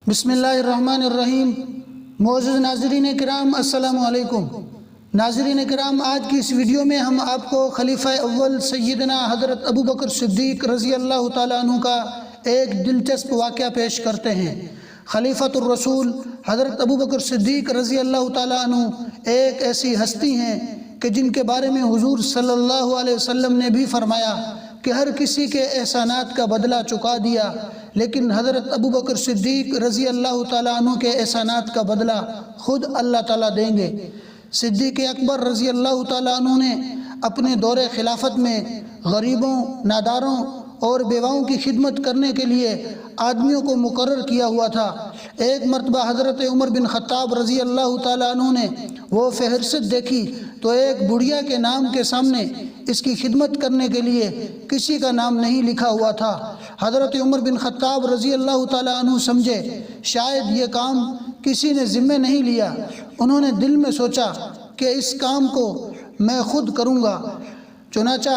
بسم اللہ الرحمن الرحیم۔ معزز ناظرین کرام السلام علیکم۔ ناظرین کرام، آج کی اس ویڈیو میں ہم آپ کو خلیفہ اول سیدنا حضرت ابوبکر صدیق رضی اللہ تعالیٰ عنہ کا ایک دلچسپ واقعہ پیش کرتے ہیں۔ خلیفۃ الرسول حضرت ابوبکر صدیق رضی اللہ تعالیٰ عنہ ایک ایسی ہستی ہیں کہ جن کے بارے میں حضور صلی اللہ علیہ وسلم نے بھی فرمایا کہ ہر کسی کے احسانات کا بدلہ چکا دیا، لیکن حضرت ابوبکر صدیق رضی اللہ تعالیٰ عنہ کے احسانات کا بدلہ خود اللہ تعالیٰ دیں گے۔ صدیق اکبر رضی اللہ تعالیٰ عنہ نے اپنے دور خلافت میں غریبوں، ناداروں اور بیواؤں کی خدمت کرنے کے لیے آدمیوں کو مقرر کیا ہوا تھا۔ ایک مرتبہ حضرت عمر بن خطاب رضی اللہ تعالیٰ عنہ نے وہ فہرست دیکھی تو ایک بڑھیا کے نام کے سامنے اس کی خدمت کرنے کے لیے کسی کا نام نہیں لکھا ہوا تھا۔ حضرت عمر بن خطاب رضی اللہ تعالیٰ عنہ سمجھے شاید یہ کام کسی نے ذمہ نہیں لیا۔ انہوں نے دل میں سوچا کہ اس کام کو میں خود کروں گا۔ چنانچہ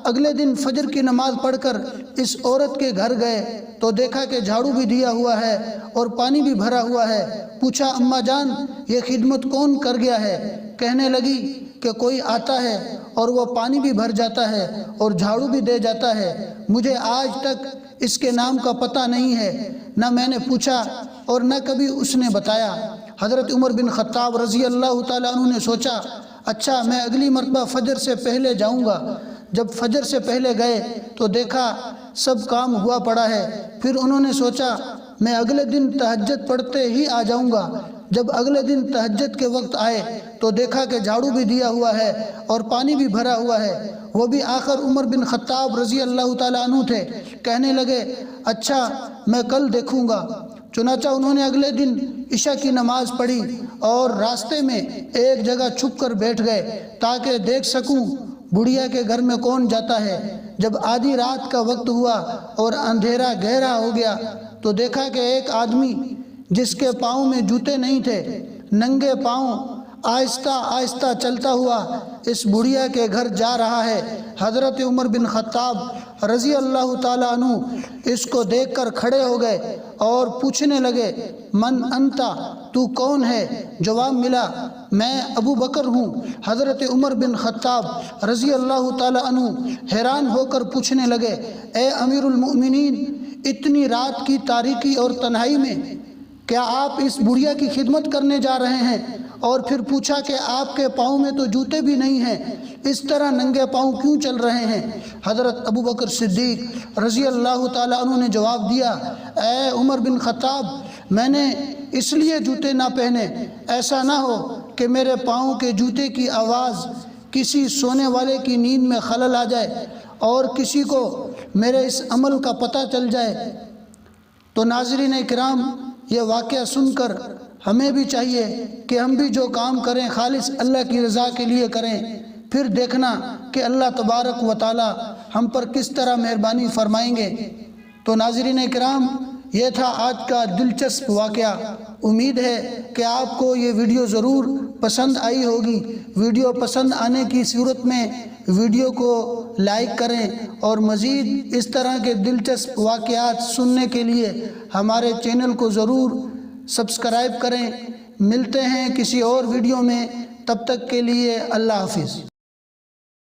اگلے دن فجر کی نماز پڑھ کر اس عورت کے گھر گئے تو دیکھا کہ جھاڑو بھی دیا ہوا ہے اور پانی بھی بھرا ہوا ہے۔ پوچھا، اماں جان یہ خدمت کون کر گیا ہے؟ کہنے لگی کہ کوئی آتا ہے اور وہ پانی بھی بھر جاتا ہے اور جھاڑو بھی دے جاتا ہے، مجھے آج تک اس کے نام کا پتہ نہیں ہے، نہ میں نے پوچھا اور نہ کبھی اس نے بتایا۔ حضرت عمر بن خطاب رضی اللہ تعالیٰ عنہ نے سوچا، اچھا میں اگلی مرتبہ فجر سے پہلے جاؤں گا۔ جب فجر سے پہلے گئے تو دیکھا سب کام ہوا پڑا ہے۔ پھر انہوں نے سوچا میں اگلے دن تہجد پڑھتے ہی آ جاؤں گا۔ جب اگلے دن تہجد کے وقت آئے تو دیکھا کہ جھاڑو بھی دیا ہوا ہے اور پانی بھی بھرا ہوا ہے۔ وہ بھی آخر عمر بن خطاب رضی اللہ تعالیٰ عنہ تھے۔ کہنے لگے اچھا میں کل دیکھوں گا۔ چنانچہ انہوں نے اگلے دن عشاء کی نماز پڑھی اور راستے میں ایک جگہ چھپ کر بیٹھ گئے تاکہ دیکھ سکوں بڑھیا کے گھر میں کون جاتا ہے۔ جب آدھی رات کا وقت ہوا اور اندھیرا گہرا ہو گیا تو دیکھا کہ ایک آدمی جس کے پاؤں میں جوتے نہیں تھے، ننگے پاؤں آہستہ آہستہ چلتا ہوا اس بڑھیا کے گھر جا رہا ہے۔ حضرت عمر بن خطاب رضی اللہ تعالیٰ عنہ اس کو دیکھ کر کھڑے ہو گئے اور پوچھنے لگے، من انتا، تو کون ہے؟ جواب ملا، میں ابو بکر ہوں۔ حضرت عمر بن خطاب رضی اللہ تعالیٰ عنہ حیران ہو کر پوچھنے لگے، اے امیر المؤمنین، اتنی رات کی تاریکی اور تنہائی میں کیا آپ اس بڑھیا کی خدمت کرنے جا رہے ہیں؟ اور پھر پوچھا کہ آپ کے پاؤں میں تو جوتے بھی نہیں ہیں، اس طرح ننگے پاؤں کیوں چل رہے ہیں؟ حضرت ابوبکر صدیق رضی اللہ تعالیٰ عنہ نے جواب دیا، اے عمر بن خطاب، میں نے اس لیے جوتے نہ پہنے ایسا نہ ہو کہ میرے پاؤں کے جوتے کی آواز کسی سونے والے کی نیند میں خلل آ جائے اور کسی کو میرے اس عمل کا پتہ چل جائے۔ تو ناظرین کرام، یہ واقعہ سن کر ہمیں بھی چاہیے کہ ہم بھی جو کام کریں خالص اللہ کی رضا کے لیے کریں، پھر دیکھنا کہ اللہ تبارک و تعالی ہم پر کس طرح مہربانی فرمائیں گے۔ تو ناظرین کرام، یہ تھا آج کا دلچسپ واقعہ۔ امید ہے کہ آپ کو یہ ویڈیو ضرور پسند آئی ہوگی۔ ویڈیو پسند آنے کی صورت میں ویڈیو کو لائک کریں اور مزید اس طرح کے دلچسپ واقعات سننے کے لیے ہمارے چینل کو ضرور سبسکرائب کریں۔ ملتے ہیں کسی اور ویڈیو میں، تب تک کے لیے اللہ حافظ۔